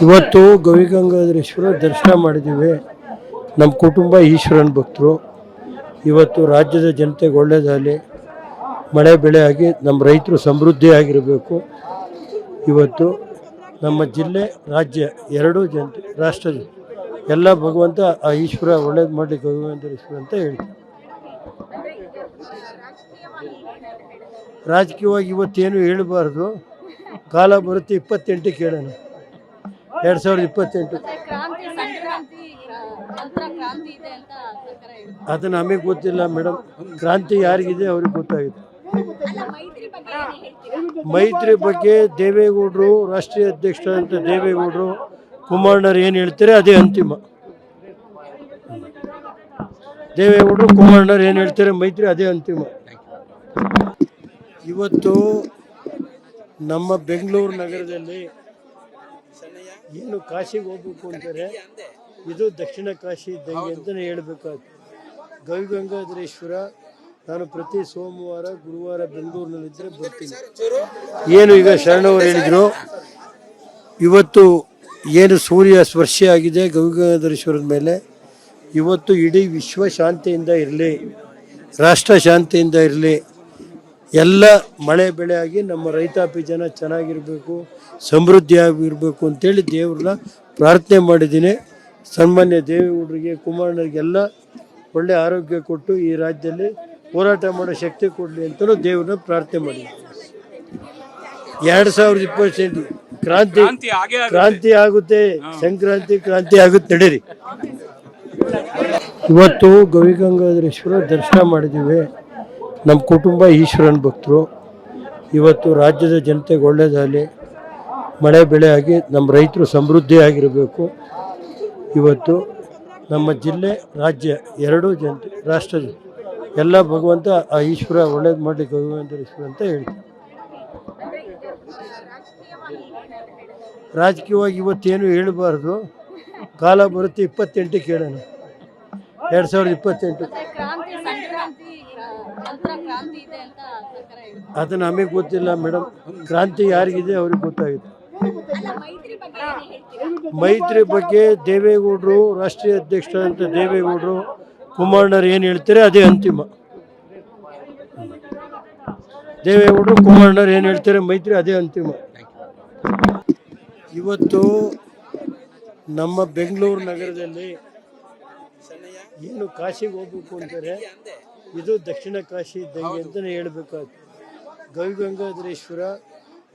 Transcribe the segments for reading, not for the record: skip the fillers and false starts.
ಇವತ್ತು ಗವಿಗಂಗಾಧರೇಶ್ವರ ದರ್ಶನ ಮಾಡಿದ್ದೀವಿ. ನಮ್ಮ ಕುಟುಂಬ ಈಶ್ವರನ ಭಕ್ತರು. ಇವತ್ತು ರಾಜ್ಯದ ಜನತೆಗೆ ಒಳ್ಳೆಯದಾಗಲಿ, ಮಳೆ ಬೆಳೆ ಆಗಿ ನಮ್ಮ ರೈತರು ಸಮೃದ್ಧಿಯಾಗಿರಬೇಕು. ಇವತ್ತು ನಮ್ಮ ಜಿಲ್ಲೆ ರಾಜ್ಯ ಎರಡೂ ಜನತೆ ರಾಷ್ಟ್ರದ ಎಲ್ಲ ಭಗವಂತ ಆ ಈಶ್ವರ ಒಳ್ಳೇದು ಮಾಡಲಿ ಗವಿಗಂಗಾಧರೇಶ್ವರ ಅಂತ ಹೇಳ್ತೀವಿ. ರಾಜಕೀಯವಾಗಿ ಇವತ್ತೇನು ಹೇಳಬಾರ್ದು, ಕಾಲ ಬರುತ್ತೆ 28 ಕೇಳೋಣ. 2028 ಅದು ನಮಗೆ ಗೊತ್ತಿಲ್ಲ ಮೇಡಮ್. ಕ್ರಾಂತಿ ಯಾರಿಗಿದೆ ಅವ್ರಿಗೆ ಗೊತ್ತಾಗುತ್ತೆ. ಮೈತ್ರಿ ಬಗ್ಗೆ ದೇವೇಗೌಡರು, ರಾಷ್ಟ್ರೀಯ ಅಧ್ಯಕ್ಷರಾದಂಥ ದೇವೇಗೌಡರು, ಕುಮಾರಣ್ಣರು ಏನು ಹೇಳ್ತಾರೆ ಅದೇ ಅಂತಿಮ. ದೇವೇಗೌಡರು ಕುಮಾರಣ್ಣರು ಏನು ಹೇಳ್ತಾರೆ ಮೈತ್ರಿ ಅದೇ ಅಂತಿಮ. ಇವತ್ತು ನಮ್ಮ ಬೆಂಗಳೂರು ನಗರದಲ್ಲಿ ಏನು ಕಾಶಿಗೆ ಹೋಗ್ಬೇಕು ಅಂತಾರೆ, ಇದು ದಕ್ಷಿಣ ಕಾಶಿ ಇದ್ದಂಗೆ ಅಂತಲೇ ಹೇಳಬೇಕಾಗ್ತದೆ. ಗವಿಗಂಗಾಧರೇಶ್ವರ ನಾನು ಪ್ರತಿ ಸೋಮವಾರ ಗುರುವಾರ ಬೆಂಗಳೂರಿನಲ್ಲಿದ್ದರೆ ಬರ್ತೀನಿ. ಏನು ಈಗ ಶರಣವರು ಹೇಳಿದರು, ಇವತ್ತು ಏನು ಸೂರ್ಯ ಸ್ಪರ್ಶೆ ಆಗಿದೆ ಗವಿಗಂಗಾಧರೇಶ್ವರದ ಮೇಲೆ, ಇವತ್ತು ಇಡೀ ವಿಶ್ವ ಶಾಂತಿಯಿಂದ ಇರಲಿ, ರಾಷ್ಟ್ರ ಶಾಂತಿಯಿಂದ ಇರಲಿ, ಎಲ್ಲ ಮಳೆ ಬೆಳೆ ಆಗಿ ನಮ್ಮ ರೈತಾಪಿ ಜನ ಚೆನ್ನಾಗಿರಬೇಕು, ಸಮೃದ್ಧಿಯಾಗಿರಬೇಕು ಅಂತೇಳಿ ದೇವ್ರನ್ನ ಪ್ರಾರ್ಥನೆ ಮಾಡಿದ್ದೀನಿ. ಸನ್ಮಾನ್ಯ ದೇವೇಗೌಡರಿಗೆ, ಕುಮಾರಣ್ಣರಿಗೆಲ್ಲ ಒಳ್ಳೆ ಆರೋಗ್ಯ ಕೊಟ್ಟು ಈ ರಾಜ್ಯದಲ್ಲಿ ಹೋರಾಟ ಮಾಡೋ ಶಕ್ತಿ ಕೊಡಲಿ ಅಂತಲೂ ದೇವ್ರನ್ನ ಪ್ರಾರ್ಥನೆ ಮಾಡಿದ್ದೀನಿ. 2028 ಕ್ರಾಂತಿ ಆಗುತ್ತೆ, ಸಂಕ್ರಾಂತಿ ಕ್ರಾಂತಿ ಆಗುತ್ತೆ, ನಡೀರಿ. ಇವತ್ತು ಗವಿಗಂಗಾಧರೇಶ್ವರ ದರ್ಶನ ಮಾಡಿದ್ದೀವಿ. ನಮ್ಮ ಕುಟುಂಬ ಈಶ್ವರನ ಭಕ್ತರು. ಇವತ್ತು ರಾಜ್ಯದ ಜನತೆಗೆ ಒಳ್ಳೆಯದಾಗಲಿ, ಮಳೆ ಬೆಳೆ ಆಗಿ ನಮ್ಮ ರೈತರು ಸಮೃದ್ಧಿಯಾಗಿರಬೇಕು. ಇವತ್ತು ನಮ್ಮ ಜಿಲ್ಲೆ ರಾಜ್ಯ ಎರಡೂ ಜನತೆ ರಾಷ್ಟ್ರದ ಎಲ್ಲ ಭಗವಂತ ಆ ಈಶ್ವರ ಒಳ್ಳೇದು ಮಾಡಲಿ ಗವಿಗಂಗಾಧರೇಶ್ವರ ಅಂತ ಹೇಳ್ತೀವಿ. ರಾಜಕೀಯವಾಗಿ ಇವತ್ತೇನು ಹೇಳಬಾರ್ದು, ಕಾಲ ಬರುತ್ತೆ 28 ಕೇಳೋಣ. 2028 ಅದು ನಮಗೆ ಗೊತ್ತಿಲ್ಲ ಮೇಡಮ್. ಕ್ರಾಂತಿ ಯಾರಿಗಿದೆ ಅವ್ರಿಗೆ ಗೊತ್ತಾಗುತ್ತೆ. ಮೈತ್ರಿ ಬಗ್ಗೆ ದೇವೇಗೌಡರು, ರಾಷ್ಟ್ರೀಯ ಅಧ್ಯಕ್ಷರಾದಂಥ ದೇವೇಗೌಡರು, ಕುಮಾರಣ್ಣರು ಏನು ಹೇಳ್ತಾರೆ ಅದೇ ಅಂತಿಮ. ದೇವೇಗೌಡರು ಕುಮಾರಣ್ಣರು ಏನು ಹೇಳ್ತಾರೆ ಮೈತ್ರಿ ಅದೇ ಅಂತಿಮ. ಇವತ್ತು ನಮ್ಮ ಬೆಂಗಳೂರು ನಗರದಲ್ಲಿ ಏನು ಕಾಶಿಗೆ ಹೋಗ್ಬೇಕು ಅಂತಾರೆ, ಇದು ದಕ್ಷಿಣ ಕಾಶಿ ಇದ್ದಂಗೆ ಅಂತಲೇ ಹೇಳಬೇಕಾಗ್ತದೆ. ಗವಿಗಂಗಾಧರೇಶ್ವರ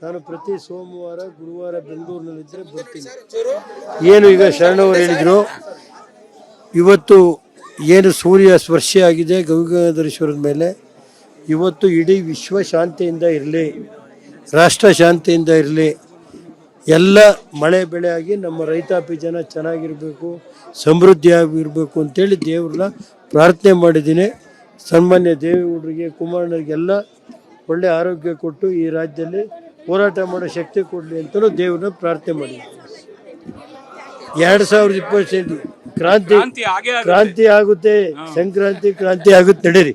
ನಾನು ಪ್ರತಿ ಸೋಮವಾರ ಗುರುವಾರ ಬೆಂಗಳೂರಿನಲ್ಲಿದ್ದರೆ ಬರ್ತೀನಿ. ಏನು ಈಗ ಶರಣವರು ಹೇಳಿದರು, ಇವತ್ತು ಏನು ಸೂರ್ಯ ಸ್ಪರ್ಶೆ ಆಗಿದೆ ಗವಿಗಂಗಾಧರೇಶ್ವರದ ಮೇಲೆ, ಇವತ್ತು ಇಡೀ ವಿಶ್ವ ಶಾಂತಿಯಿಂದ ಇರಲಿ, ರಾಷ್ಟ್ರ ಶಾಂತಿಯಿಂದ ಇರಲಿ, ಎಲ್ಲ ಮಳೆ ಬೆಳೆ ಆಗಿ ನಮ್ಮ ರೈತಾಪಿ ಜನ ಚೆನ್ನಾಗಿರಬೇಕು, ಸಮೃದ್ಧಿಯಾಗಿರಬೇಕು ಅಂತೇಳಿ ದೇವ್ರನ್ನ ಪ್ರಾರ್ಥನೆ ಮಾಡಿದ್ದೀನಿ. ಸನ್ಮಾನ್ಯ ದೇವೇಗೌಡರಿಗೆ, ಕುಮಾರಣ್ಣರಿಗೆಲ್ಲ ಒಳ್ಳೆ ಆರೋಗ್ಯ ಕೊಟ್ಟು ಈ ರಾಜ್ಯದಲ್ಲಿ ಹೋರಾಟ ಮಾಡೋ ಶಕ್ತಿ ಕೊಡಲಿ ಅಂತಲೂ ದೇವ್ರನ್ನ ಪ್ರಾರ್ಥನೆ ಮಾಡಿದ್ದೀನಿ. 2028 ಕ್ರಾಂತಿ ಆಗುತ್ತೆ, ಸಂಕ್ರಾಂತಿ ಕ್ರಾಂತಿ ಆಗುತ್ತೆ, ನಡೀರಿ.